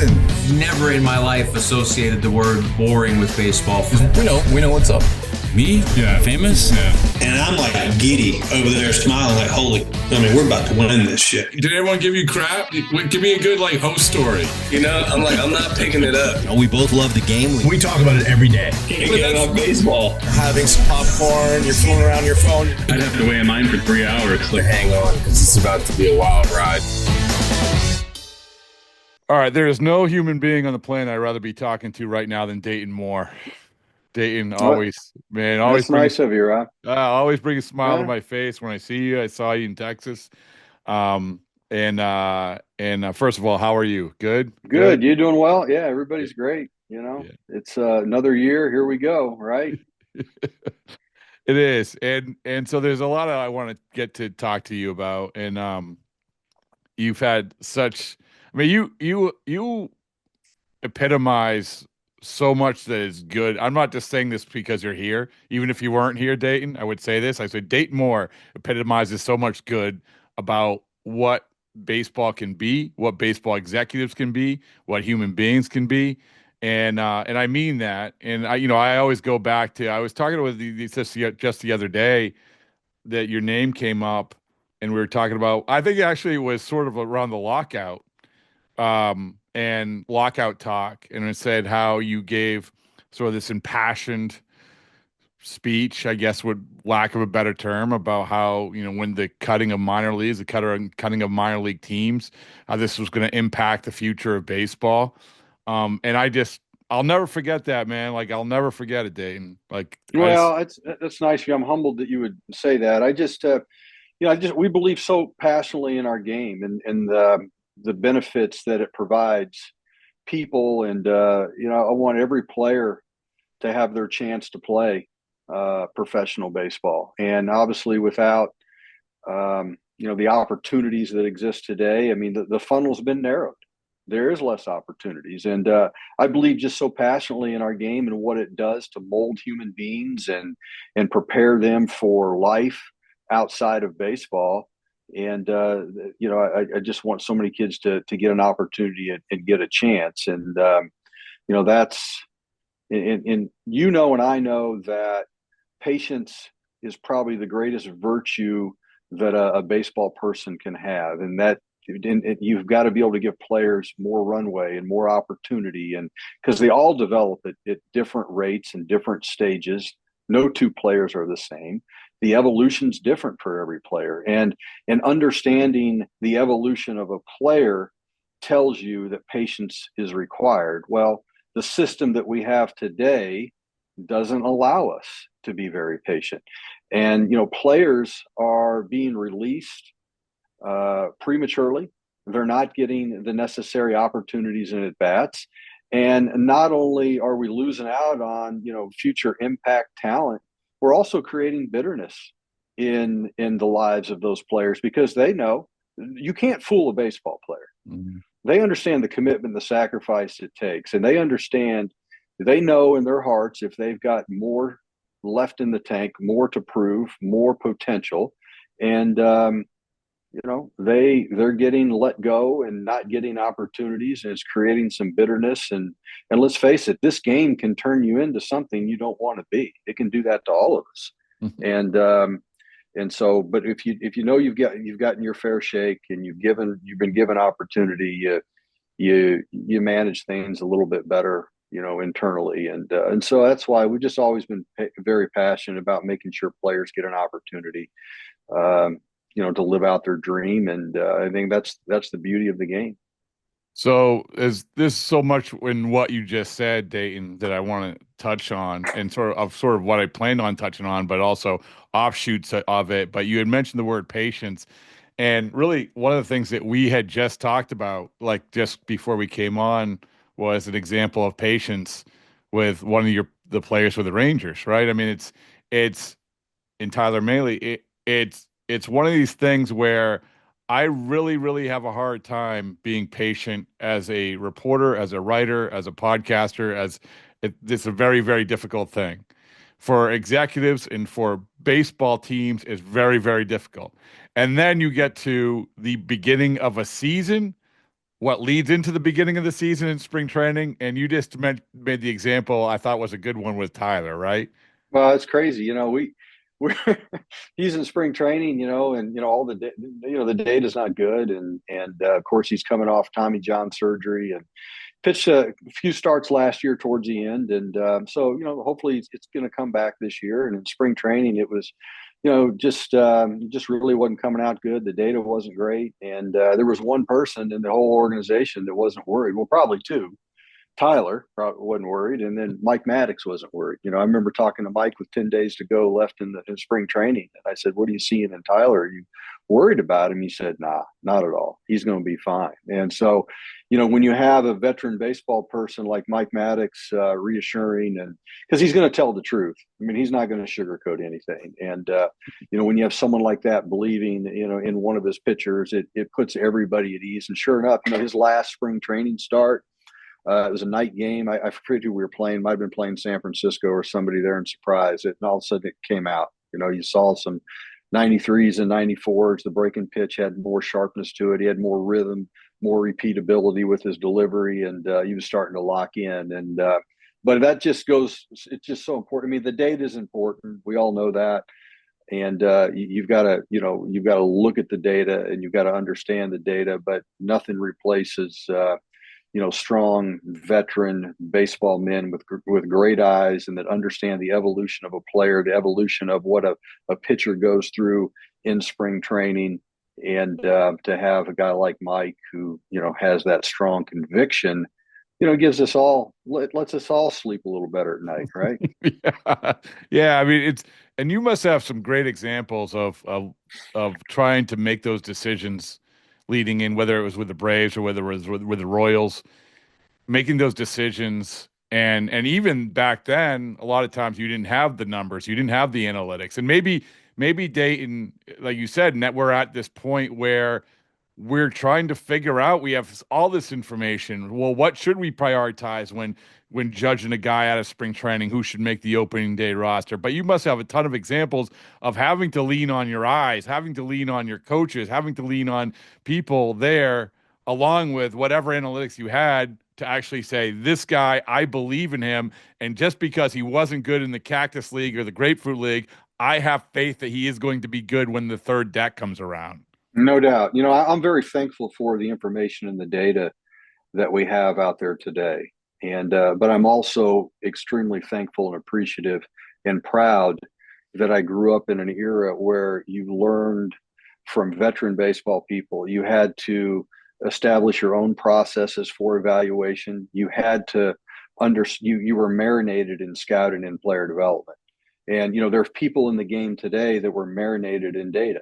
Listen, Never in my life associated the word boring with baseball. we know what's up. Me? Yeah. Famous? Yeah. And I'm like giddy over there smiling like, we're about to win this shit. Did everyone give you crap? Give me a good host story. I'm not picking it up. We both love the game. We talk about it every day. Can't get enough baseball. Having some popcorn, you're fooling around your phone. I'd have to weigh in mine for 3 hours. Hang on, because it's about to be a wild ride. All right, there is no human being on the planet I'd rather be talking to right now than Dayton Moore. Dayton always That's nice of you, Rob. Always bring a smile to my face when I see you. I saw you in Texas. And first of all, how are you? Good? Good. You doing well? Yeah, everybody's great. It's another year. Here we go, right? It is. And so there's a lot I want to get to talk to you about. And you've had such, you epitomize so much that is good. I'm not just saying this because you're here. Even if you weren't here, Dayton, I would say this. I said Dayton Moore epitomizes so much good about what baseball can be, what baseball executives can be, what human beings can be. And I mean that. And I always go back to, I was talking with you just the other day that your name came up and we were talking about, I think actually it was sort of around the lockout. And lockout talk, and it said how you gave sort of this impassioned speech, I guess, would lack of a better term, about how, when the cutting of minor leagues, the cutting of minor league teams, how this was going to impact the future of baseball. And I'll never forget that, man. I'll never forget it, Dayton. That's nice. I'm humbled that you would say that. We believe so passionately in our game and the benefits that it provides people. And, I want every player to have their chance to play professional baseball. And obviously without, the opportunities that exist today, the funnel's been narrowed. There is less opportunities. And I believe just so passionately in our game and what it does to mold human beings and prepare them for life outside of baseball. And, I just want so many kids to get an opportunity and get a chance. And, that's, and I know that patience is probably the greatest virtue that a baseball person can have. And that you've got to be able to give players more runway and more opportunity. And because they all develop at different rates and different stages. No two players are the same. The evolution's different for every player, and understanding the evolution of a player tells you that patience is required. Well, the system that we have today doesn't allow us to be very patient. And, players are being released prematurely. They're not getting the necessary opportunities and at-bats. And not only are we losing out on, future impact talent, we're also creating bitterness in the lives of those players, because they know you can't fool a baseball player. Mm-hmm. They understand the commitment, the sacrifice it takes, and they know in their hearts if they've got more left in the tank, more to prove, more potential, and they're getting let go and not getting opportunities, and it's creating some bitterness. And let's face it, this game can turn you into something you don't want to be. It can do that to all of us. Mm-hmm. But if you've gotten your fair shake and you've been given opportunity, you manage things a little bit better, internally. And so that's why we've just always been very passionate about making sure players get an opportunity, to live out their dream. And I think that's the beauty of the game. So is this so much in what you just said, Dayton, that I want to touch on, and sort of what I planned on touching on, but also offshoots of it. But you had mentioned the word patience, and really one of the things that we had just talked about, just before we came on, was an example of patience with one of the players for the Rangers, right? It's in Tyler Mahle. It's one of these things where I really, really have a hard time being patient as a reporter, as a writer, as a podcaster. It's a very, very difficult thing for executives and for baseball teams. It's very, very difficult. And then you get to the beginning of a season what leads into the beginning of the season in spring training. And you just made the example I thought was a good one with Tyler, right? Well, it's crazy. We're he's in spring training, and all the data's not good, and of course he's coming off Tommy John surgery and pitched a few starts last year towards the end, and so hopefully it's going to come back this year. And in spring training, it was, just really wasn't coming out good. The data wasn't great, and there was one person in the whole organization that wasn't worried. Well, probably two. Tyler probably wasn't worried, and then Mike Maddox wasn't worried. I remember talking to Mike with 10 days to go left in spring training, and I said, "What are you seeing in Tyler? Are you worried about him?" He said, "Nah, not at all. He's going to be fine." And so, when you have a veteran baseball person like Mike Maddox reassuring, and because he's going to tell the truth. I mean, he's not going to sugarcoat anything. And when you have someone like that believing, in one of his pitchers, it puts everybody at ease. And sure enough, his last spring training start. It was a night game. I forget who we were playing. Might have been playing San Francisco or somebody there in Surprise. And all of a sudden it came out. You saw some 93s and 94s. The breaking pitch had more sharpness to it. He had more rhythm, more repeatability with his delivery, and he was starting to lock in. And but that just goes. It's just so important. I mean, the data is important. We all know that. And you've got to look at the data, and you've got to understand the data. But nothing replaces strong veteran baseball men with great eyes and that understand the evolution of a player, the evolution of what a pitcher goes through in spring training. And to have a guy like Mike who, has that strong conviction, gives us all, lets us all sleep a little better at night, right? Yeah. Yeah. I mean, and you must have some great examples of trying to make those decisions leading in, whether it was with the Braves or whether it was with the Royals, making those decisions. And even back then, a lot of times you didn't have the numbers, you didn't have the analytics. And maybe Dayton, like you said, and that we're at this point where we're trying to figure out, we have all this information. Well, what should we prioritize when judging a guy out of spring training who should make the opening day roster? But you must have a ton of examples of having to lean on your eyes, having to lean on your coaches, having to lean on people there, along with whatever analytics you had to actually say, this guy, I believe in him. And just because he wasn't good in the Cactus League or the Grapefruit League, I have faith that he is going to be good when the third deck comes around. No doubt. I'm very thankful for the information and the data that we have out there today. And but I'm also extremely thankful and appreciative and proud that I grew up in an era where you learned from veteran baseball people. You had to establish your own processes for evaluation. You had to you were marinated in scouting and player development. And there's people in the game today that were marinated in data.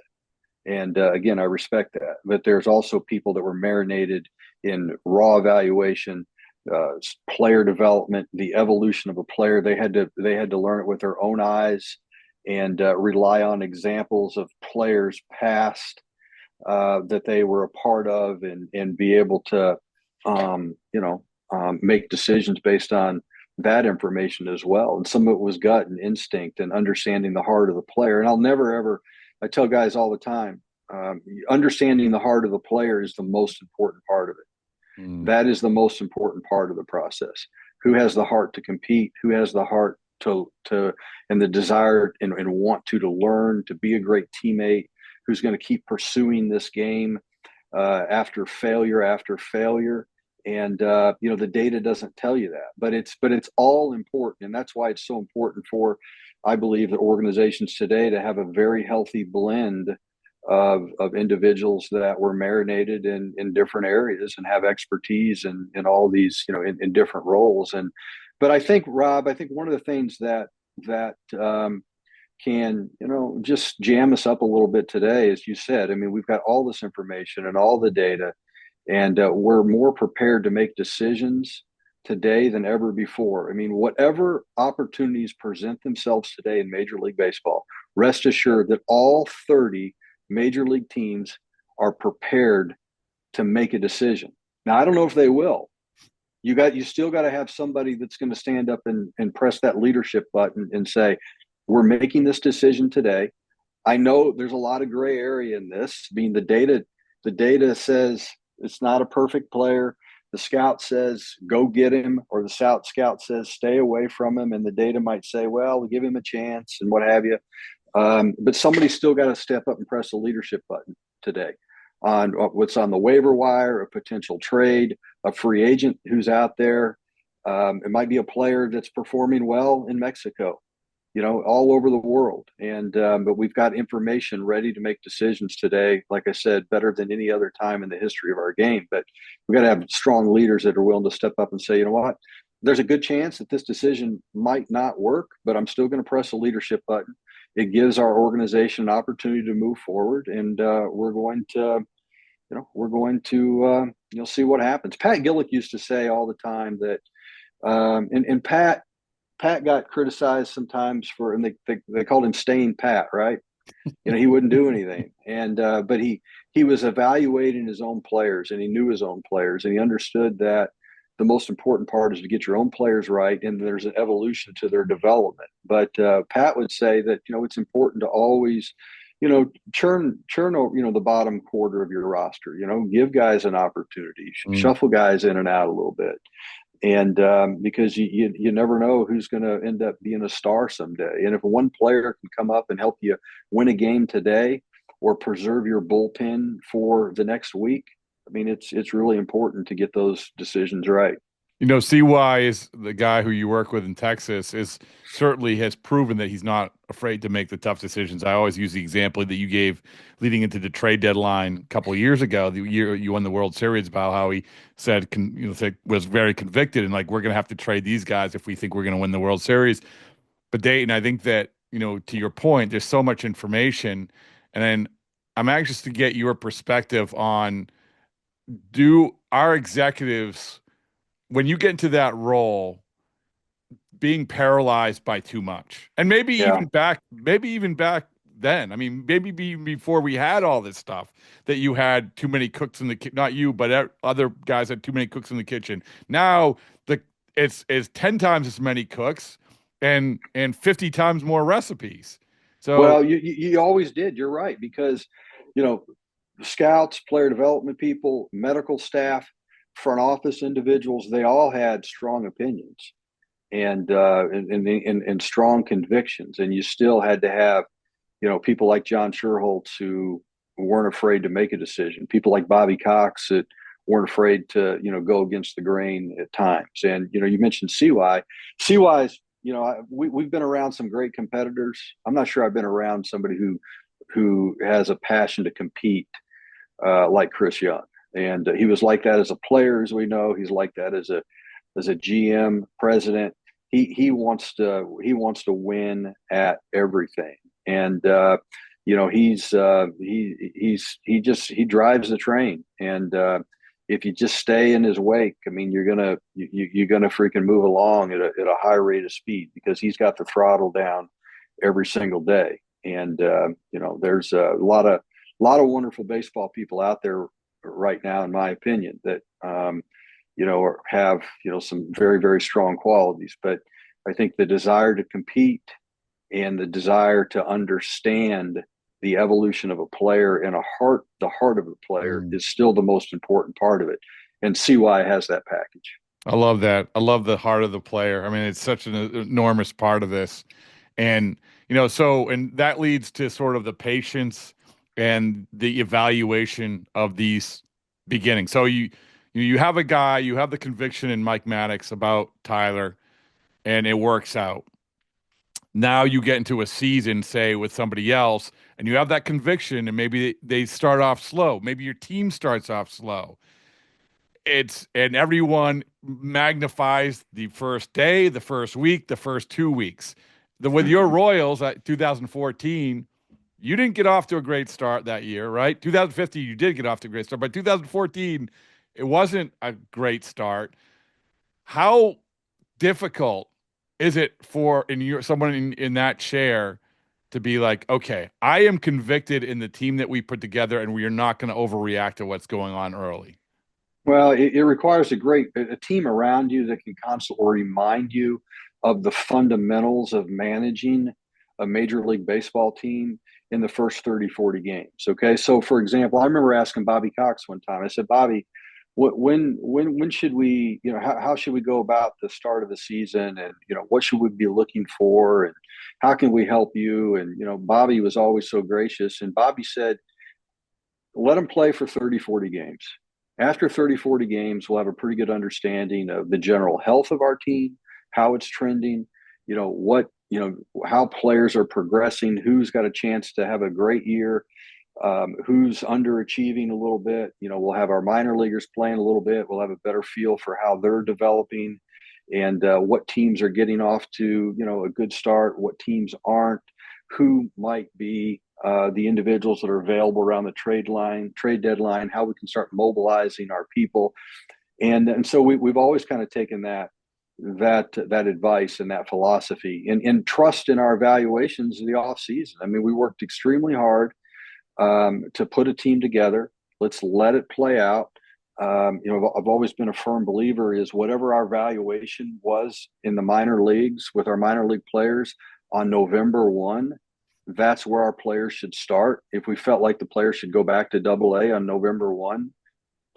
And again, I respect that. But there's also people that were marinated in raw evaluation, player development, the evolution of a player. They had to learn it with their own eyes and rely on examples of players past that they were a part of, and be able to make decisions based on that information as well. And some of it was gut and instinct and understanding the heart of the player. And I'll never ever, I tell guys all the time, understanding the heart of the player is the most important part of it. That is the most important part of the process. Who has the heart to compete? Who has the heart to and the desire and want to learn, to be a great teammate? Who's going to keep pursuing this game after failure after failure? And the data doesn't tell you that, but it's all important, and that's why it's so important for, I believe, the organizations today to have a very healthy blend of individuals that were marinated in different areas and have expertise in all these, in different roles. But I think, Rob, one of the things that can, just jam us up a little bit today, as you said, I mean, we've got all this information and all the data, and we're more prepared to make decisions today than ever before. I mean, whatever opportunities present themselves today in Major League Baseball, rest assured that all 30 Major League teams are prepared to make a decision. Now, I don't know if they will. You still got to have somebody that's going to stand up and press that leadership button and say, we're making this decision today. I know there's a lot of gray area in this. I mean, the data says It's not a perfect player. The scout says, go get him, or the scout says, stay away from him. And the data might say, well, we'll give him a chance and what have you. But somebody's still got to step up and press the leadership button today on what's on the waiver wire, a potential trade, a free agent who's out there. It might be a player that's performing well in Mexico, all over the world. And but we've got information ready to make decisions today. Like I said, better than any other time in the history of our game. But we got to have strong leaders that are willing to step up and say, you know what, there's a good chance that this decision might not work, but I'm still going to press the leadership button. It gives our organization an opportunity to move forward, and we're going to see what happens. Pat Gillick used to say all the time that, and Pat got criticized sometimes for, and they called him staying Pat, right? He wouldn't do anything, and but he was evaluating his own players, and he knew his own players, and he understood that the most important part is to get your own players right, and there's an evolution to their development. But Pat would say that it's important to always churn the bottom quarter of your roster. Give guys an opportunity, shuffle guys in and out a little bit. And because you never know who's going to end up being a star someday. And if one player can come up and help you win a game today or preserve your bullpen for the next week, I mean, it's really important to get those decisions right. CY is the guy who you work with in Texas, certainly has proven that he's not afraid to make the tough decisions. I always use the example that you gave leading into the trade deadline a couple of years ago, the year you won the World Series, about how he said, was very convicted and like, we're going to have to trade these guys if we think we're going to win the World Series. But Dayton, I think that, to your point, there's so much information. And then I'm anxious to get your perspective on, do our executives, when you get into that role, being paralyzed by too much, and maybe even back then, I mean, maybe even before we had all this stuff, that you had too many cooks in the kitchen, not you, but other guys had too many cooks in the kitchen. Now it's 10 times as many cooks and 50 times more recipes. So, well, you always did. You're right, because, scouts, player development people, medical staff, front office individuals, they all had strong opinions and strong convictions. And you still had to have, people like John Sherholtz who weren't afraid to make a decision, people like Bobby Cox that weren't afraid to, go against the grain at times. And, you mentioned CY. CY's, we've been around some great competitors. I'm not sure I've been around somebody who has a passion to compete like Chris Young. And he was like that as a player, as we know. He's like that as a GM, president. He wants to win at everything. And he drives the train. And if you just stay in his wake, I mean, you're gonna freaking move along at a high rate of speed, because he's got the throttle down every single day. And there's a lot of wonderful baseball people out there right now, in my opinion, that have some very, very strong qualities. But I think the desire to compete and the desire to understand the evolution of a player and the heart of the player is still the most important part of it. And CY has that package. I love that. I love the heart of the player. I mean, it's such an enormous part of this. And, and that leads to sort of the patience and the evaluation of these beginnings. So you have a guy, you have the conviction in Mike Maddox about Tyler, and it works out. Now you get into a season, say, with somebody else, and you have that conviction, and maybe they start off slow. Maybe your team starts off slow. And everyone magnifies the first day, the first week, the first 2 weeks. With your Royals at 2014, you didn't get off to a great start that year, right? 2015, you did get off to a great start, but 2014, it wasn't a great start. How difficult is it for someone in that chair to be like, okay, I am convicted in the team that we put together, and we are not going to overreact to what's going on early? Well, it requires a team around you that can constantly remind you of the fundamentals of managing a Major League Baseball team. in the first 30, 40 games. Okay. So for example, I remember asking Bobby Cox one time, I said, Bobby, when should we, how should we go about the start of the season, and, what should we be looking for, and how can we help you? And, Bobby was always so gracious. And Bobby said, let them play for 30, 40 games. After 30, 40 games, we'll have a pretty good understanding of the general health of our team, how it's trending, how players are progressing, who's got a chance to have a great year, who's underachieving a little bit. We'll have our minor leaguers playing a little bit. We'll have a better feel for how they're developing, and what teams are getting off to, a good start, what teams aren't, who might be the individuals that are available around the trade deadline, how we can start mobilizing our people. And so we've always kind of taken that advice and that philosophy, and trust in our evaluations of the off season. I mean, we worked extremely hard to put a team together. Let's let it play out. I've always been a firm believer is whatever our valuation was in the minor leagues with our minor league players on November 1, that's where our players should start. If we felt like the player should go back to AA on November 1,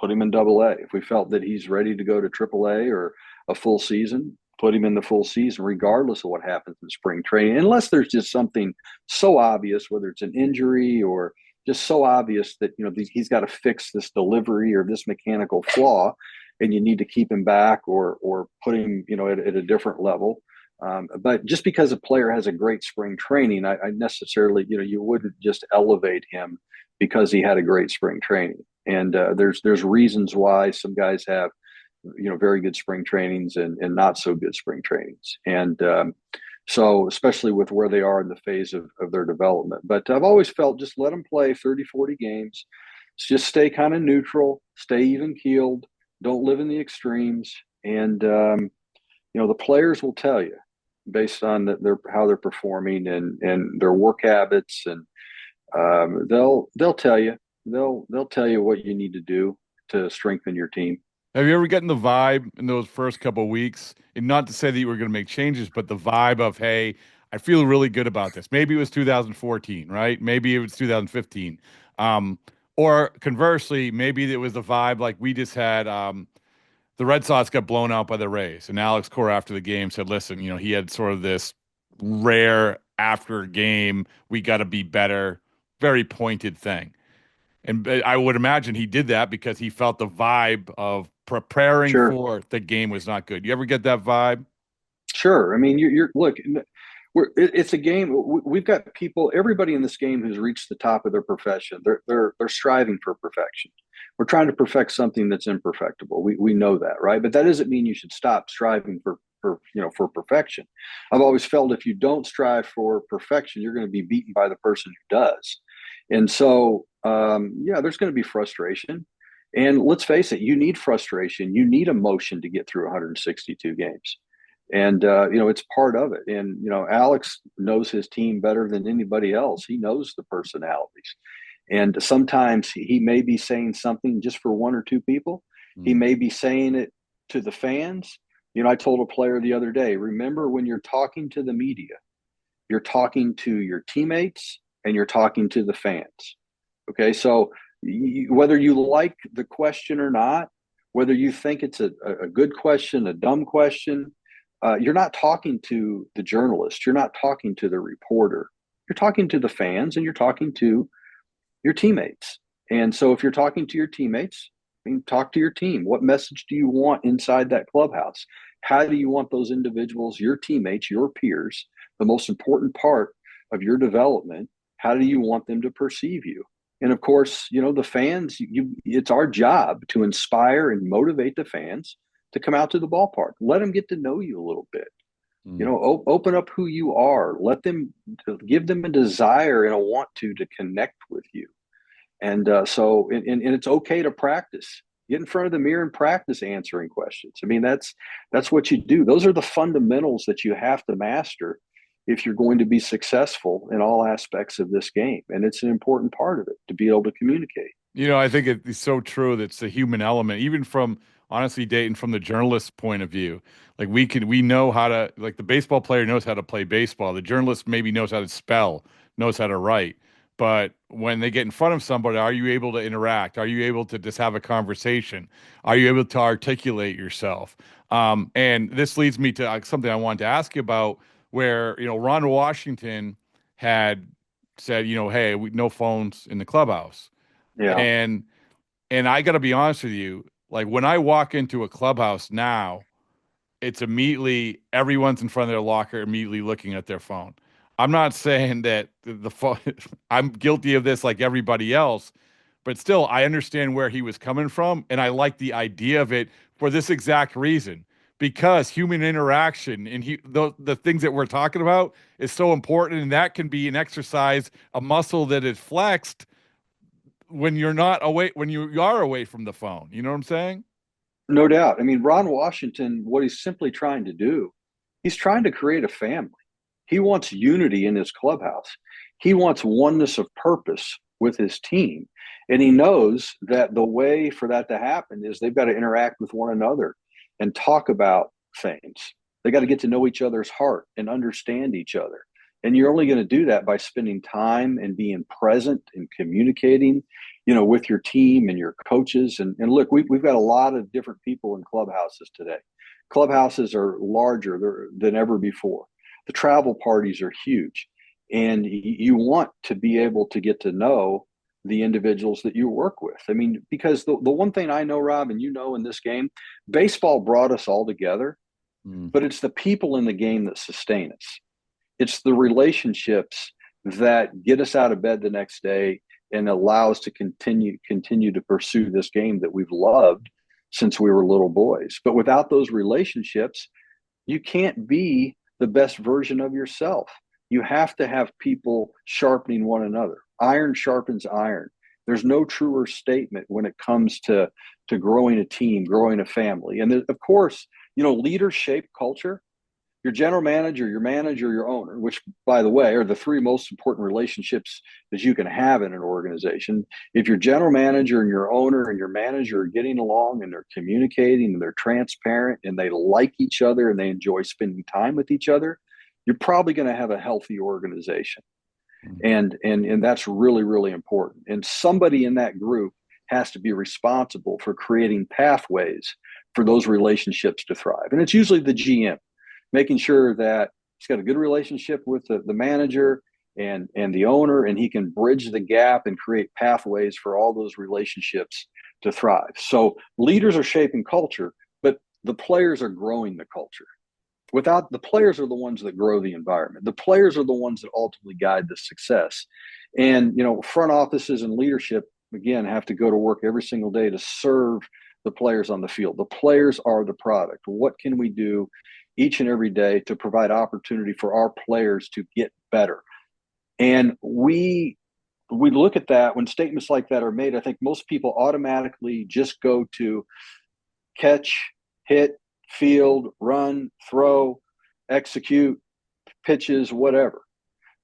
put him in AA. If we felt that he's ready to go to AAA or a full season, put him in the full season, regardless of what happens in spring training, unless there's just something so obvious, whether it's an injury or just so obvious that, he's got to fix this delivery or this mechanical flaw, and you need to keep him back or put him, at a different level. But just because a player has a great spring training, I necessarily, you wouldn't just elevate him because he had a great spring training. And there's reasons why some guys have, very good spring trainings and not so good spring trainings. And so especially with where they are in the phase of their development. But I've always felt just let them play 30, 40 games. Just stay kind of neutral, stay even keeled, don't live in the extremes. And, the players will tell you based on how they're performing and their work habits. And they'll tell you, they'll tell you what you need to do to strengthen your team. Have you ever gotten the vibe in those first couple of weeks, and not to say that you were going to make changes, but the vibe of, hey, I feel really good about this. Maybe it was 2014, right? Maybe it was 2015. Or conversely, maybe it was the vibe like we just had. The Red Sox got blown out by the Rays, and Alex Cora after the game said, listen, he had sort of this rare after game, we got to be better, very pointed thing. And I would imagine he did that because he felt the vibe of preparing for the game was not good. You ever get that vibe? Sure. I mean, you're look, it's a game. We've got people, everybody in this game who's reached the top of their profession. They're striving for perfection. We're trying to perfect something that's imperfectible. We know that, right? But that doesn't mean you should stop striving for perfection. I've always felt if you don't strive for perfection, you're going to be beaten by the person who does. And so, there's going to be frustration. And let's face it, you need frustration. You need emotion to get through 162 games. And, it's part of it. And, Alex knows his team better than anybody else. He knows the personalities. And sometimes he may be saying something just for one or two people. Mm-hmm. He may be saying it to the fans. I told a player the other day, remember when you're talking to the media, you're talking to your teammates and you're talking to the fans. Okay, so whether you like the question or not, whether you think it's a good question, a dumb question, you're not talking to the journalist. You're not talking to the reporter. You're talking to the fans and you're talking to your teammates. And so if you're talking to your teammates, talk to your team. What message do you want inside that clubhouse? How do you want those individuals, your teammates, your peers, the most important part of your development, how do you want them to perceive you? And of course, the fans, it's our job to inspire and motivate the fans to come out to the ballpark. Let them get to know you a little bit. Open up who you are. Let them, give them a desire and a want to connect with you. And so it's okay to practice. Get in front of the mirror and practice answering questions. I mean, that's what you do. Those are the fundamentals that you have to master if you're going to be successful in all aspects of this game. And it's an important part of it to be able to communicate. I think it's so true that it's the human element, even from, honestly, Dayton, from the journalist's point of view. Like we know how to, like the baseball player knows how to play baseball. The journalist maybe knows how to spell, knows how to write. But when they get in front of somebody, are you able to interact? Are you able to just have a conversation? Are you able to articulate yourself? And this leads me to something I wanted to ask you about, where, Ron Washington had said, hey, no phones in the clubhouse. Yeah. And I got to be honest with you, like when I walk into a clubhouse now, it's immediately everyone's in front of their locker, immediately looking at their phone. I'm not saying that the phone, I'm guilty of this like everybody else, but still, I understand where he was coming from, and I like the idea of it for this exact reason. Because human interaction and the things that we're talking about is so important, and that can be an exercise, a muscle that is flexed when you're not away, when you are away from the phone. You know what I'm saying? No doubt. I mean, Ron Washington, what he's simply trying to do, he's trying to create a family. He wants unity in his clubhouse. He wants oneness of purpose with his team. And he knows that the way for that to happen is they've got to interact with one another and talk about things. They got to get to know each other's heart and understand each other. And you're only going to do that by spending time and being present and communicating, with your team and your coaches. And look, we've got a lot of different people in clubhouses today. Clubhouses are larger than ever before. The travel parties are huge. And you want to be able to get to know the individuals that you work with. I mean, because the one thing I know, Rob, and in this game, baseball brought us all together, but it's the people in the game that sustain us. It's the relationships that get us out of bed the next day and allow us to continue to pursue this game that we've loved since we were little boys. But without those relationships, you can't be the best version of yourself. You have to have people sharpening one another. Iron sharpens iron. There's no truer statement when it comes to growing a team, growing a family. And of course, leaders shape culture. Your general manager, your manager, your owner, which, by the way, are the three most important relationships that you can have in an organization. If your general manager and your owner and your manager are getting along and they're communicating and they're transparent and they like each other and they enjoy spending time with each other, you're probably going to have a healthy organization. And that's really, really important. And somebody in that group has to be responsible for creating pathways for those relationships to thrive. And it's usually the GM, making sure that he's got a good relationship with the manager and the owner, and he can bridge the gap and create pathways for all those relationships to thrive. So leaders are shaping culture, but the players are growing the culture. Without the players are the ones that grow the environment. The players are the ones that ultimately guide the success. And, front offices and leadership, again, have to go to work every single day to serve the players on the field. The players are the product. What can we do each and every day to provide opportunity for our players to get better? And we look at that when statements like that are made. I think most people automatically just go to catch, hit, field, run, throw, execute, pitches, whatever.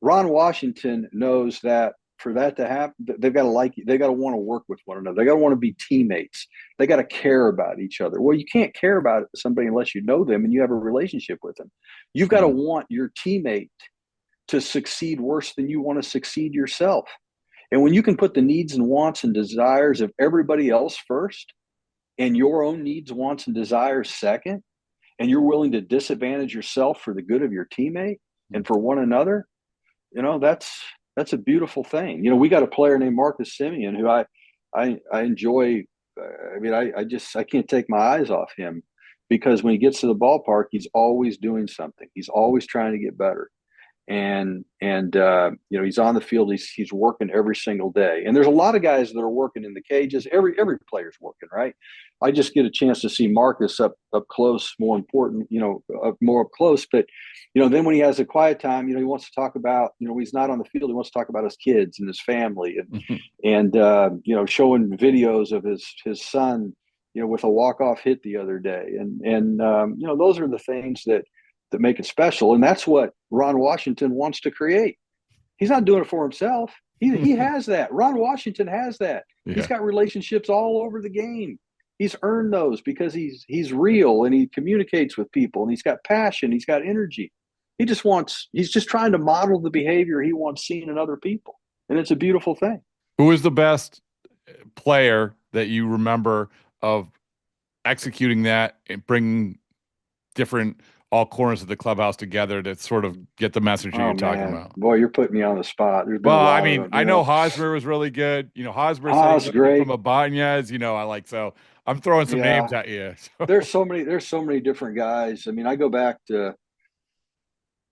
Ron Washington knows that for that to happen, they've got to like you. They got to want to work with one another. They got to want to be teammates. They got to care about each other. Well, you can't care about somebody unless you know them and you have a relationship with them. You've got to want your teammate to succeed worse than you want to succeed yourself. And when you can put the needs and wants and desires of everybody else first and your own needs, wants, and desires second, and you're willing to disadvantage yourself for the good of your teammate and for one another, that's a beautiful thing. We got a player named Marcus Semien who I enjoy. I can't take my eyes off him because when he gets to the ballpark, he's always doing something. He's always trying to get better. And he's on the field. He's working every single day. And there's a lot of guys that are working in the cages. Every player's working, right? I just get a chance to see Marcus up close, more important, more up close. But, then when he has a quiet time, he wants to talk about, when he's not on the field, he wants to talk about his kids and his family and showing videos of his son, with a walk-off hit the other day. And those are the things that make it special. And that's what Ron Washington wants to create. He's not doing it for himself. He has that. Ron Washington has that. Yeah. He's got relationships all over the game. He's earned those because he's real and he communicates with people and he's got passion. He's got energy. He's just trying to model the behavior he wants seen in other people. and it's a beautiful thing. Who is the best player that you remember of executing that and bringing different all corners of the clubhouse together to sort of get the message that Oh you're talking man, about? boy, you're putting me on the spot. There's been a Well, I lot of mean, them. I know Hosmer was really good. Hosmer saying Haas, nothing from great. Ibanez, I like, so I'm throwing some names Yeah, at you. So. there's so many different guys. I mean, I go back to,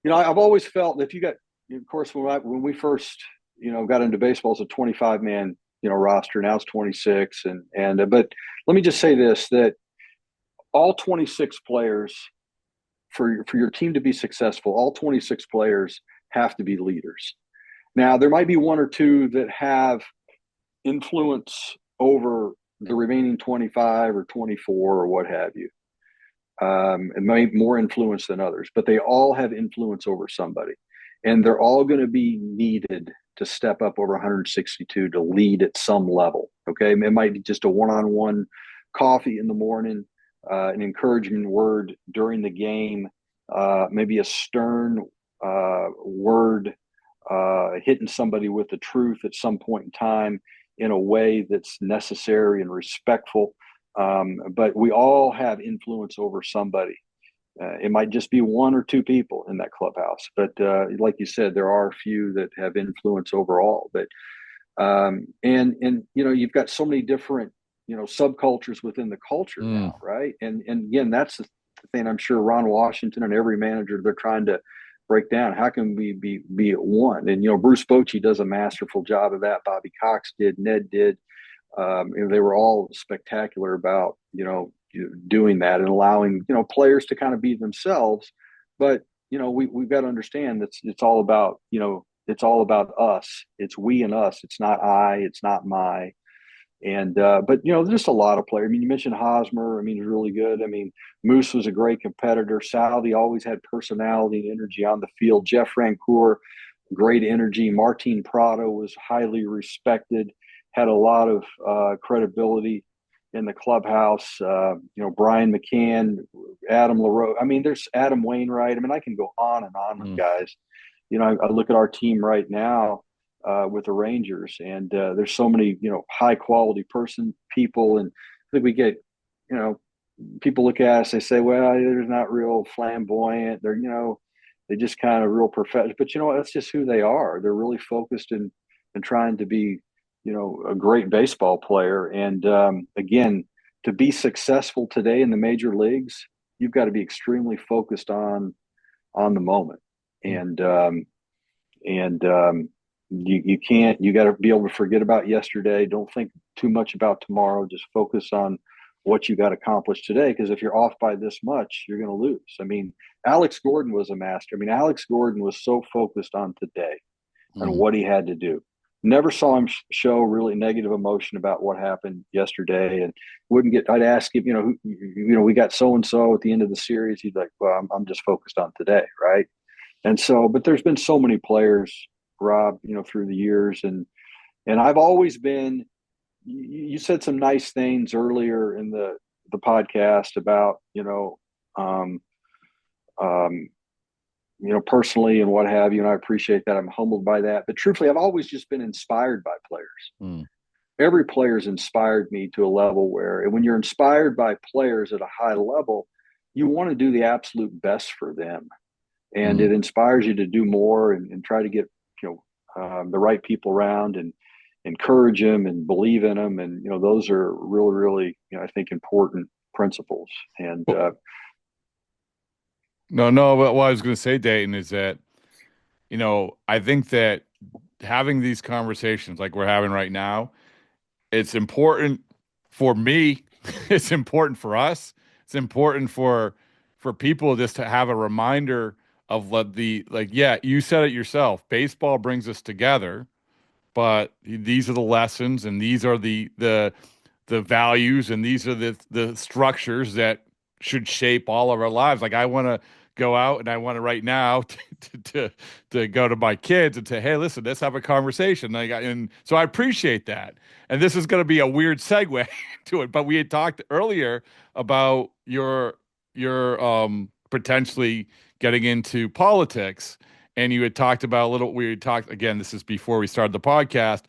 I've always felt that if you got, of course, when we first, got into baseball, it's a 25 man, roster. Now it's 26, but let me just say this: that all 26 players, for your team to be successful, all 26 players have to be leaders. Now, there might be one or two that have influence over the remaining 25 or 24 or what have you. It may have more influence than others, but they all have influence over somebody. And they're all going to be needed to step up over 162 to lead at some level. Okay. It might be just a one-on-one coffee in the morning, an encouragement word during the game, maybe a stern word, hitting somebody with the truth at some point in time in a way that's necessary and respectful. But we all have influence over somebody. It might just be one or two people in that clubhouse, but like you said, there are a few that have influence overall. But and you've got so many different subcultures within the culture now, right? And again, that's the thing. I'm sure Ron Washington and every manager, they're trying to break down. How can we be at one? And Bruce Bochy does a masterful job of that. Bobby Cox did. Ned did. And they were all spectacular about doing that and allowing players to kind of be themselves. But we've got to understand that it's all about it's all about us. It's we and us. It's not I. It's not my. And but there's just a lot of players. I mean, you mentioned Hosmer. I mean, he's really good. I mean, Moose was a great competitor. Salvi always had personality and energy on the field. Jeff Rancourt, great energy. Martin Prado was highly respected, had a lot of credibility in the clubhouse. Brian McCann, Adam LaRose. I mean, there's Adam Wainwright. I mean, I can go on and on with guys. I look at our team right now with the Rangers, and there's so many, high quality people. And I think we get, people look at us, they say, well, they're not real flamboyant. They're, they just kind of real professional. But you know what? That's just who they are. They're really focused and trying to be, a great baseball player. And again, to be successful today in the major leagues, you've got to be extremely focused on the moment. And you can't. You got to be able to forget about yesterday. Don't think too much about tomorrow. Just focus on what you got accomplished today. Because if you're off by this much, you're going to lose. I mean, Alex Gordon was a master. I mean, Alex Gordon was so focused on today and what he had to do. Never saw him show really negative emotion about what happened yesterday, and wouldn't get. I'd ask him, we got so and so at the end of the series. He'd like, well, I'm just focused on today, right? And so, but there's been so many players, Rob, through the years, and I've always been. You said some nice things earlier in the podcast about personally and what have you, and I appreciate that. I'm humbled by that. But truthfully, I've always just been inspired by players. Every player's inspired me to a level where, and when you're inspired by players at a high level, you want to do the absolute best for them, and it inspires you to do more and try to get the right people around and encourage them and believe in them. And those are really, really I think important principles. And No, but what I was going to say, Dayton, is that, I think that having these conversations like we're having right now, it's important for me. It's important for us. It's important for people just to have a reminder of you said it yourself. Baseball brings us together, but these are the lessons and these are the values and these are the structures that should shape all of our lives. Like I want to go out and I want to right now to go to my kids and say, hey, listen, let's have a conversation. And so I appreciate that. And this is going to be a weird segue to it, but we had talked earlier about your potentially getting into politics. and you had talked about a little. We had talked again. This is before we started the podcast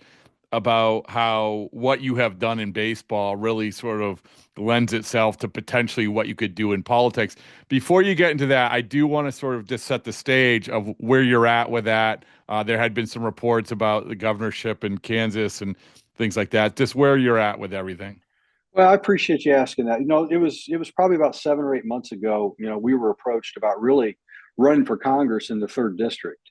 about how what you have done in baseball really sort of lends itself to potentially what you could do in politics. Before you get into that, I do want to sort of just set the stage of where you're at with that. There had been some reports about the governorship in Kansas and things like that. Just where you're at with everything. Well, I appreciate you asking that. It was probably about 7 or 8 months ago. We were approached about really running for Congress in the third district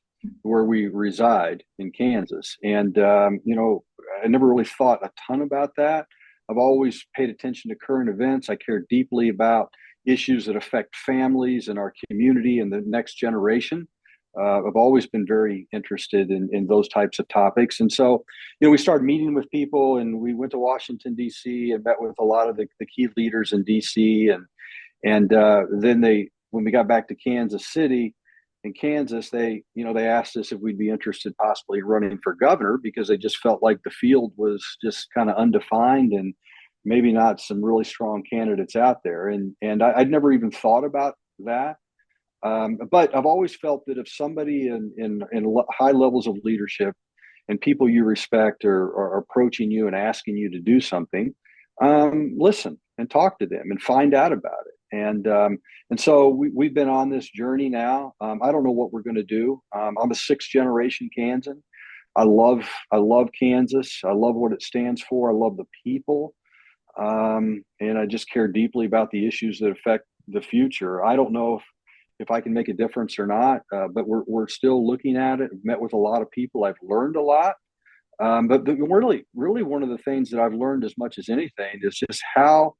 where we reside in Kansas, and I never really thought a ton about that. I've always paid attention to current events. I care deeply about issues that affect families and our community and the next generation. I've always been very interested in those types of topics. And so, we started meeting with people, and we went to Washington, D.C. and met with a lot of the key leaders in D.C. And then when we got back to Kansas City, in Kansas, they asked us if we'd be interested possibly running for governor, because they just felt like the field was just kind of undefined and maybe not some really strong candidates out there. And I'd never even thought about that. But I've always felt that if somebody in high levels of leadership and people you respect are approaching you and asking you to do something, listen and talk to them and find out about it. And so we've been on this journey now. I don't know what we're going to do. I'm a sixth generation Kansan. I love Kansas. I love what it stands for. I love the people. And I just care deeply about the issues that affect the future. I don't know if I can make a difference or not, but we're still looking at it. I've met with a lot of people. I've learned a lot. But really one of the things that I've learned as much as anything is just how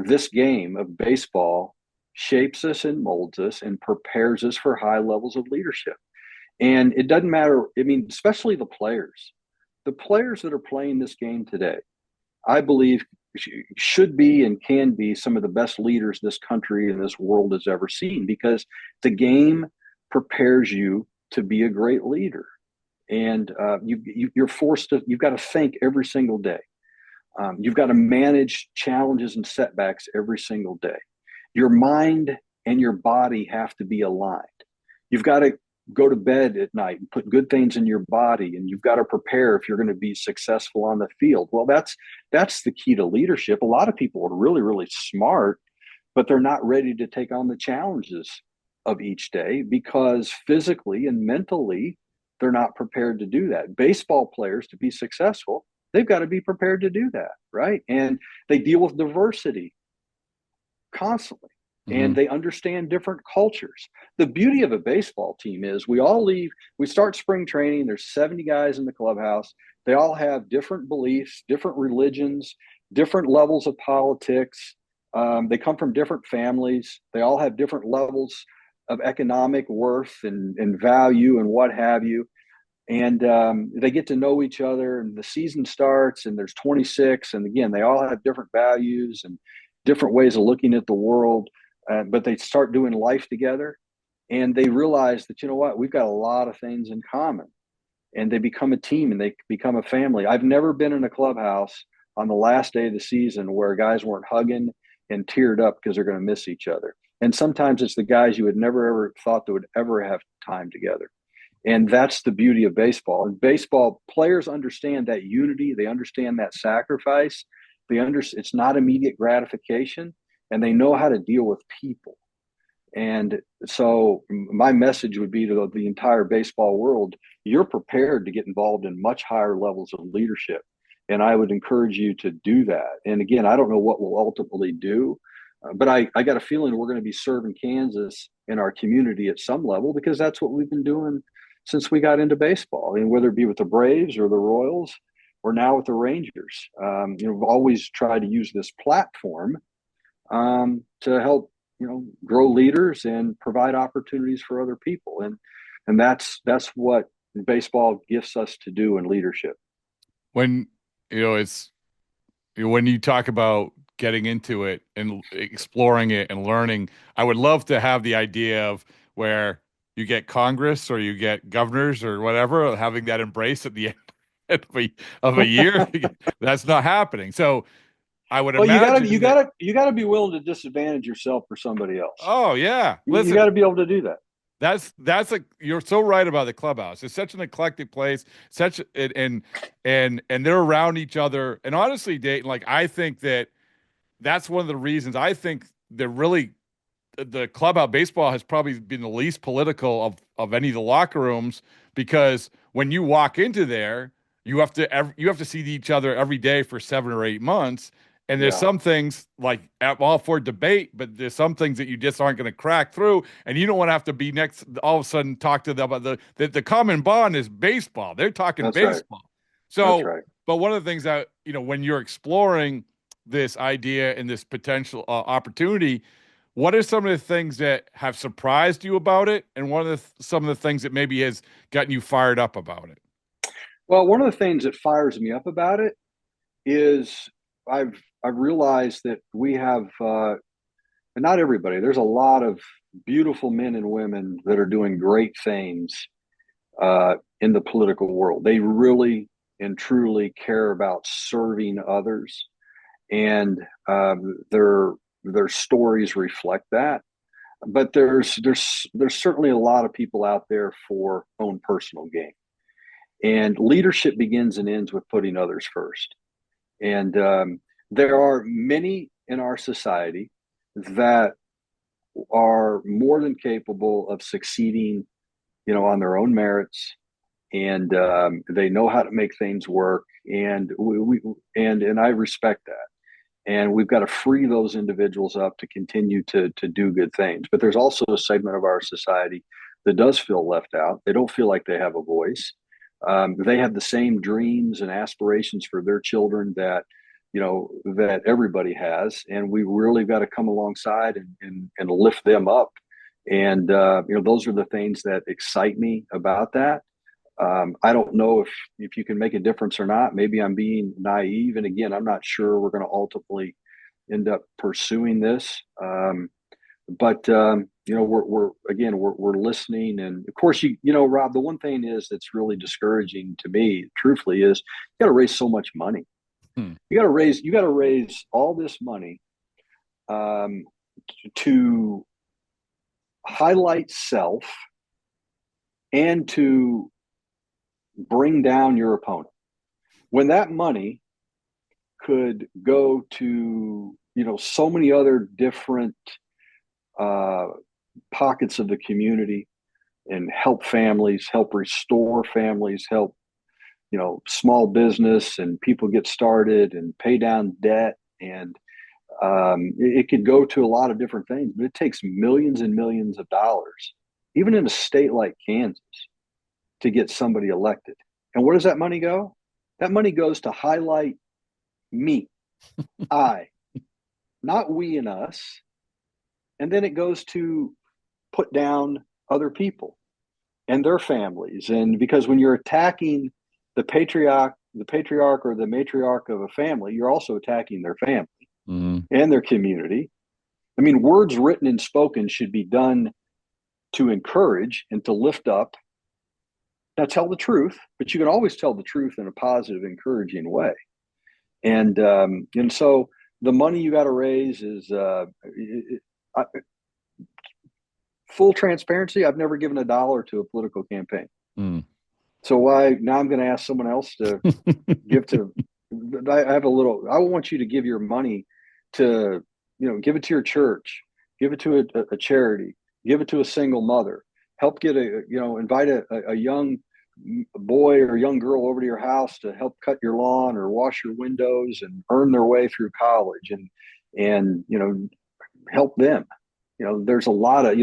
this game of baseball shapes us and molds us and prepares us for high levels of leadership. And it doesn't matter. I mean, especially the players that are playing this game today, I believe should be and can be some of the best leaders this country and this world has ever seen, because the game prepares you to be a great leader. And you're forced to, you've got to think every single day. You've got to manage challenges and setbacks every single day. Your mind and your body have to be aligned. You've got to go to bed at night and put good things in your body, and you've got to prepare if you're going to be successful on the field. Well, that's the key to leadership. A lot of people are really, really smart, but they're not ready to take on the challenges of each day because physically and mentally they're not prepared to do that. Baseball players, to be successful, they've got to be prepared to do that, right? And they deal with diversity constantly. And they understand different cultures. The beauty of a baseball team is we start spring training, there's 70 guys in the clubhouse. They all have different beliefs, different religions, different levels of politics. They come from different families. They all have different levels of economic worth and value and what have you. And they get to know each other, and the season starts, and there's 26. And again, they all have different values and different ways of looking at the world. But they start doing life together, and they realize that, you know what, we've got a lot of things in common, and they become a team and they become a family. I've never been in a clubhouse on the last day of the season where guys weren't hugging and teared up because they're going to miss each other. And sometimes it's the guys you would never ever thought they would ever have time together. And that's the beauty of baseball. And baseball players understand that unity. They understand that sacrifice. It's not immediate gratification. And they know how to deal with people. And so my message would be to the entire baseball world, you're prepared to get involved in much higher levels of leadership. And I would encourage you to do that. And again, I don't know what we'll ultimately do, but I got a feeling we're going to be serving Kansas in our community at some level, because that's what we've been doing since we got into baseball. And whether it be with the Braves or the Royals or now with the Rangers, we've always tried to use this platform to help, grow leaders and provide opportunities for other people. And that's what baseball gifts us to do in leadership. When, when you talk about getting into it and exploring it and learning, I would love to have the idea of where you get Congress or you get governors or whatever, having that embrace at the end of a year. That's not happening. So I would imagine you gotta be willing to disadvantage yourself for somebody else. Oh yeah, you got to be able to do that. You're so right about the clubhouse. It's such an eclectic place, and they're around each other. And honestly, Dayton, like I think that's one of the reasons I think they're really the clubhouse baseball has probably been the least political of any of the locker rooms, because when you walk into there, you have to see each other every day for 7 or 8 months. And there's some things like I'm all for debate, but there's some things that you just aren't going to crack through, and you don't want to have to be next all of a sudden talk to them about the common bond is baseball. They're talking That's baseball. right. So, That's right. but one of the things that when you're exploring this idea and this potential opportunity, what are some of the things that have surprised you about it, and what are some of the things that maybe has gotten you fired up about it? Well, one of the things that fires me up about it is I've realized that we have, and not everybody. There's a lot of beautiful men and women that are doing great things in the political world. They really and truly care about serving others, and their stories reflect that. But there's certainly a lot of people out there for own personal gain, and leadership begins and ends with putting others first. And there are many in our society that are more than capable of succeeding, on their own merits, and they know how to make things work. And and I respect that. And we've got to free those individuals up to continue to do good things. But there's also a segment of our society that does feel left out. They don't feel like they have a voice. They have the same dreams and aspirations for their children that that everybody has, and we really got to come alongside and lift them up. And those are the things that excite me about that. I don't know if you can make a difference or not. Maybe I'm being naive, and again, I'm not sure we're going to ultimately end up pursuing this. But we're listening, and of course, Rob, the one thing that's really discouraging to me, truthfully, is you got to raise so much money. You got to raise all this money to highlight self and to bring down your opponent, when that money could go to so many other different pockets of the community and help families, help restore families, help small business and people get started and pay down debt. And it could go to a lot of different things, but it takes millions and millions of dollars, even in a state like Kansas, to get somebody elected. And where does that money go? That money goes to highlight me, not we and us. And then it goes to put down other people and their families. And because when you're attacking the patriarch or the matriarch of a family, you're also attacking their family and their community. I mean, words written and spoken should be done to encourage and to lift up. Now, tell the truth, but you can always tell the truth in a positive, encouraging way. And so the money you got to raise is full transparency. I've never given $1 to a political campaign. So why now? I'm going to ask someone else to give to. I want you to give your money to, give it to your church, give it to a charity, give it to a single mother, help get invite a young boy or young girl over to your house to help cut your lawn or wash your windows and earn their way through college, and help them. There's a lot of,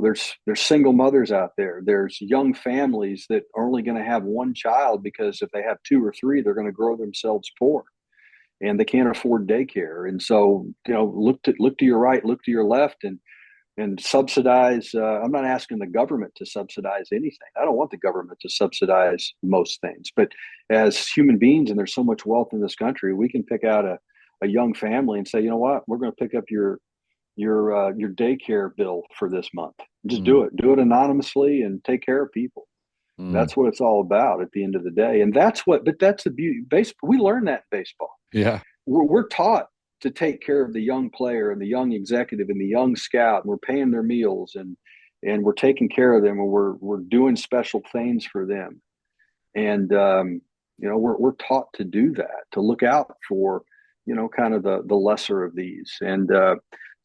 there's single mothers out there. There's young families that are only going to have one child because if they have 2 or 3, they're going to grow themselves poor and they can't afford daycare. And so, look to your right, look to your left, and subsidize. I'm not asking the government to subsidize anything. I don't want the government to subsidize most things, but as human beings, and there's so much wealth in this country, we can pick out a young family and say, you know what, we're going to pick up your daycare bill for this month. Just do it anonymously and take care of people. That's what it's all about at the end of the day. And that's the beauty. We learn that in baseball. Yeah. We're taught to take care of the young player and the young executive and the young scout, and we're paying their meals and we're taking care of them, and we're doing special things for them. And we're taught to do that, to look out for kind of the lesser of these. And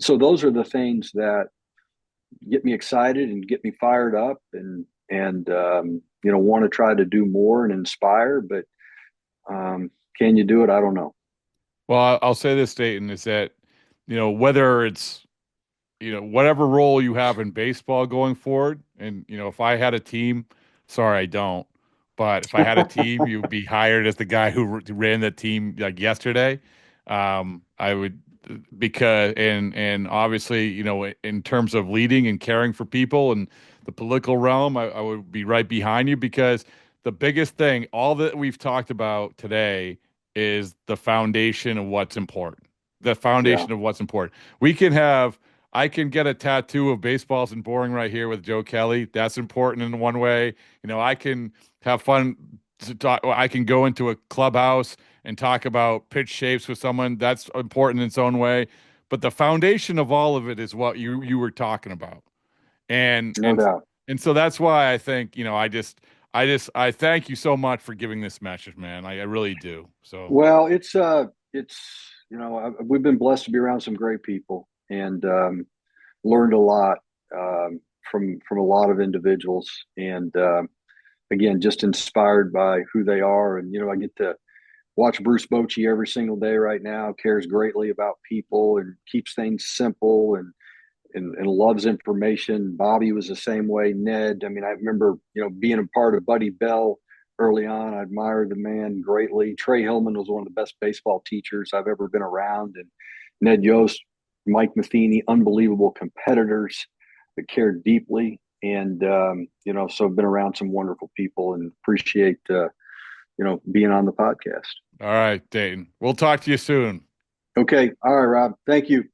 so those are the things that get me excited and get me fired up, and want to try to do more and inspire. But can you do it? I don't know. Well, I'll say this, Dayton, is that, whether it's, whatever role you have in baseball going forward, and, if I had a team, sorry, I don't, but if I had a team, you'd be hired as the guy who ran the team like yesterday. I would, because, and obviously, in terms of leading and caring for people and the political realm, I would be right behind you, because the biggest thing, all that we've talked about today, is the foundation of what's important. The Yeah, foundation of what's important. I can get a tattoo of baseballs and boring right here with Joe Kelly. That's important in one way. I can have fun to talk. I can go into a clubhouse and talk about pitch shapes with someone. That's important in its own way. But the foundation of all of it is what you were talking about. And no and doubt. and so that's why I think, I thank you so much for giving this message, man. I really do. So, Well, we've been blessed to be around some great people, and learned a lot from a lot of individuals, and again, just inspired by who they are. And I get to watch Bruce Bochy every single day right now. Cares greatly about people and keeps things simple, and loves information. Bobby was the same way. Ned, I mean, I remember being a part of Buddy Bell early on. I admired the man greatly. Trey Hillman was one of the best baseball teachers I've ever been around, and Ned Yost, Mike Matheny, unbelievable competitors that cared deeply. And so I've been around some wonderful people, and appreciate being on the podcast. all right, Dayton. We'll talk to you soon. Okay, all right, Rob. Thank you.